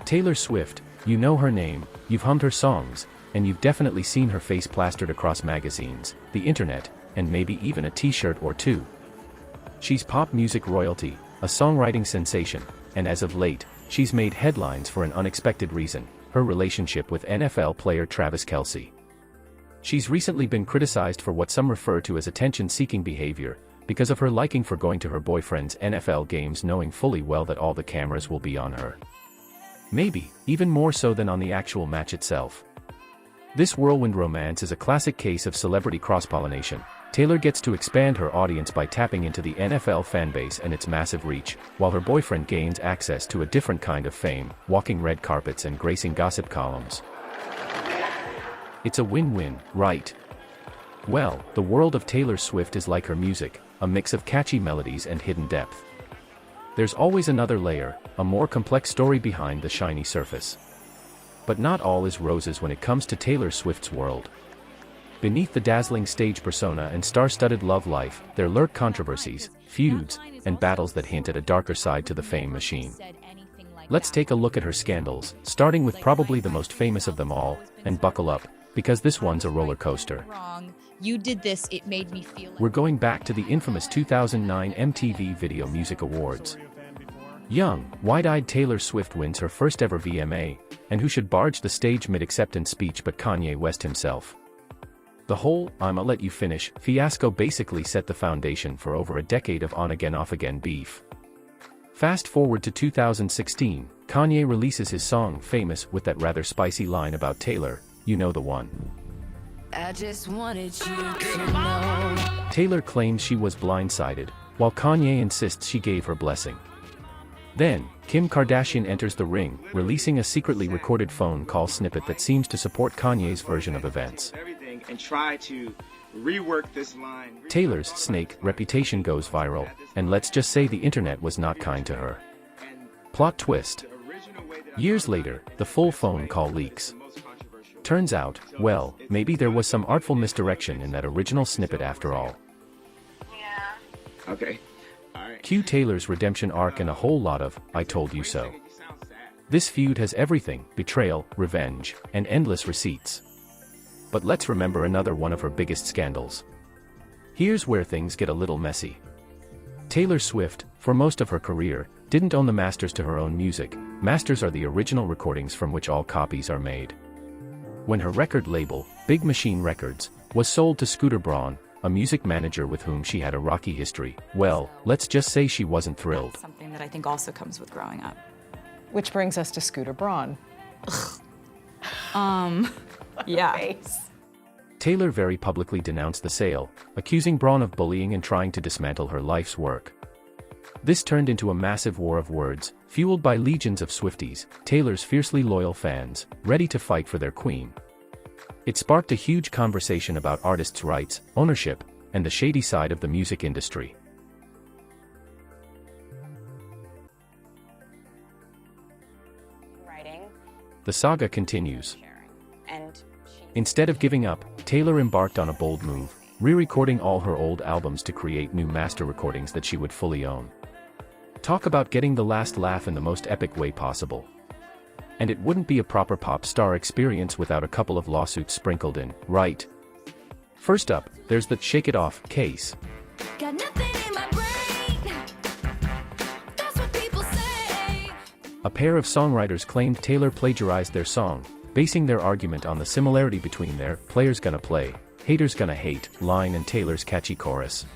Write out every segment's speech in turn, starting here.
Taylor Swift, you know her name, you've hummed her songs, and you've definitely seen her face plastered across magazines, the internet, and maybe even a t-shirt or two. She's pop music royalty, a songwriting sensation, and as of late, she's made headlines for an unexpected reason: her relationship with NFL player Travis Kelce. She's recently been criticized for what some refer to as attention-seeking behavior, because of her liking for going to her boyfriend's NFL games knowing fully well that all the cameras will be on her. Maybe, even more so than on the actual match itself. This whirlwind romance is a classic case of celebrity cross-pollination. Taylor gets to expand her audience by tapping into the NFL fanbase and its massive reach, while her boyfriend gains access to a different kind of fame, walking red carpets and gracing gossip columns. It's a win-win, right? Well, the world of Taylor Swift is like her music, a mix of catchy melodies and hidden depth. There's always another layer, a more complex story behind the shiny surface. But not all is roses when it comes to Taylor Swift's world. Beneath the dazzling stage persona and star-studded love life, there lurk controversies, feuds, and battles that hint at a darker side to the fame machine. Let's take a look at her scandals, starting with probably the most famous of them all, and buckle up, because this one's a roller coaster. You did this, it made me feel like... We're going back to the infamous 2009 MTV Video Music Awards. Young, wide-eyed Taylor Swift wins her first ever VMA, and who should barge the stage mid-acceptance speech but Kanye West himself. The whole "I'ma let you finish" fiasco basically set the foundation for over a decade of on-again off-again beef. Fast forward to 2016, Kanye releases his song Famous with that rather spicy line about Taylor, you know the one. I just wanted you to know. Taylor claims she was blindsided, while Kanye insists she gave her blessing. Then, Kim Kardashian enters the ring, releasing a secretly recorded phone call snippet that seems to support Kanye's version of events. And try to rework this line. Taylor's snake reputation goes viral, and let's just say the internet was not kind to her. Plot twist. Years later, the full phone call leaks. Turns out, well, maybe there was some artful misdirection in that original snippet after all. Yeah. Okay. Cue Taylor's redemption arc and a whole lot of "I told you so." This feud has everything: betrayal, revenge, and endless receipts. But let's remember another one of her biggest scandals. Here's where things get a little messy. Taylor Swift, for most of her career, didn't own the masters to her own music. Masters are the original recordings from which all copies are made. When her record label, Big Machine Records, was sold to Scooter Braun, a music manager with whom she had a rocky history, well, let's just say she wasn't thrilled. Something that I think also comes with growing up. Which brings us to Scooter Braun. Yeah. Taylor very publicly denounced the sale, accusing Braun of bullying and trying to dismantle her life's work. This turned into a massive war of words, fueled by legions of Swifties, Taylor's fiercely loyal fans, ready to fight for their queen. It sparked a huge conversation about artists' rights, ownership, and the shady side of the music industry. The saga continues. Instead of giving up, Taylor embarked on a bold move, re-recording all her old albums to create new master recordings that she would fully own. Talk about getting the last laugh in the most epic way possible. And it wouldn't be a proper pop star experience without a couple of lawsuits sprinkled in, right? First up, there's the "Shake It Off" case. Got nothing in my brain. That's what people say. A pair of songwriters claimed Taylor plagiarized their song, basing their argument on the similarity between their "players gonna play, haters gonna hate" line and Taylor's catchy chorus.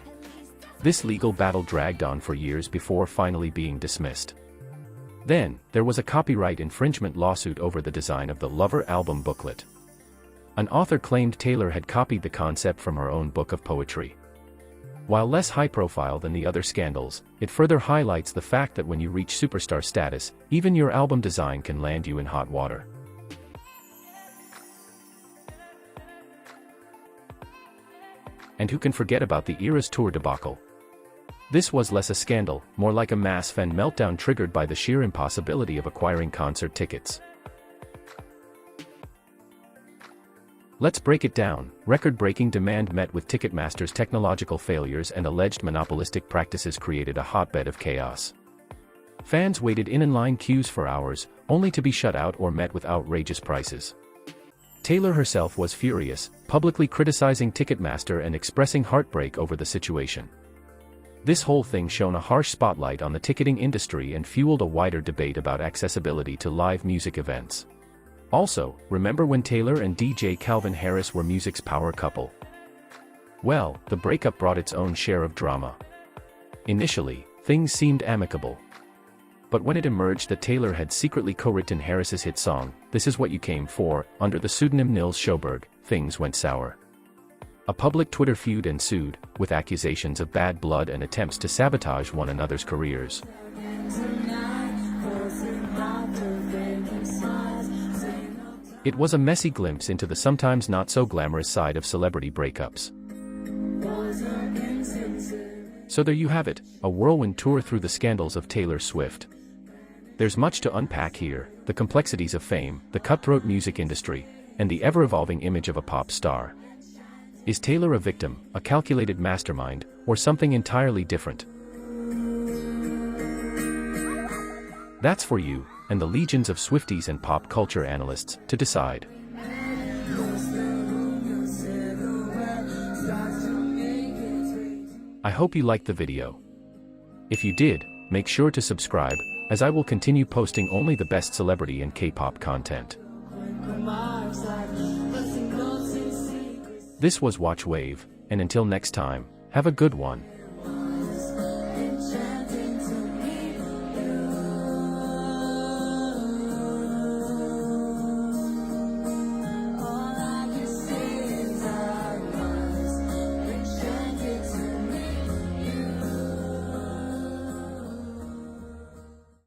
This legal battle dragged on for years before finally being dismissed. Then, there was a copyright infringement lawsuit over the design of the Lover album booklet. An author claimed Taylor had copied the concept from her own book of poetry. While less high-profile than the other scandals, it further highlights the fact that when you reach superstar status, even your album design can land you in hot water. And who can forget about the Eras Tour debacle? This was less a scandal, more like a mass fan meltdown triggered by the sheer impossibility of acquiring concert tickets. Let's break it down. Record-breaking demand met with Ticketmaster's technological failures and alleged monopolistic practices created a hotbed of chaos. Fans waited in line queues for hours, only to be shut out or met with outrageous prices. Taylor herself was furious, publicly criticizing Ticketmaster and expressing heartbreak over the situation. This whole thing shone a harsh spotlight on the ticketing industry and fueled a wider debate about accessibility to live music events. Also, remember when Taylor and DJ Calvin Harris were music's power couple? Well, the breakup brought its own share of drama. Initially, things seemed amicable. But when it emerged that Taylor had secretly co-written Harris's hit song, This Is What You Came For, under the pseudonym Nils Sjoberg, things went sour. A public Twitter feud ensued, with accusations of bad blood and attempts to sabotage one another's careers. It was a messy glimpse into the sometimes not-so-glamorous side of celebrity breakups. So there you have it, a whirlwind tour through the scandals of Taylor Swift. There's much to unpack here: the complexities of fame, the cutthroat music industry, and the ever-evolving image of a pop star. Is Taylor a victim, a calculated mastermind, or something entirely different? That's for you, and the legions of Swifties and pop culture analysts, to decide. I hope you liked the video. If you did, make sure to subscribe, as I will continue posting only the best celebrity and K-pop content. This was Watch Wave, and until next time, have a good one.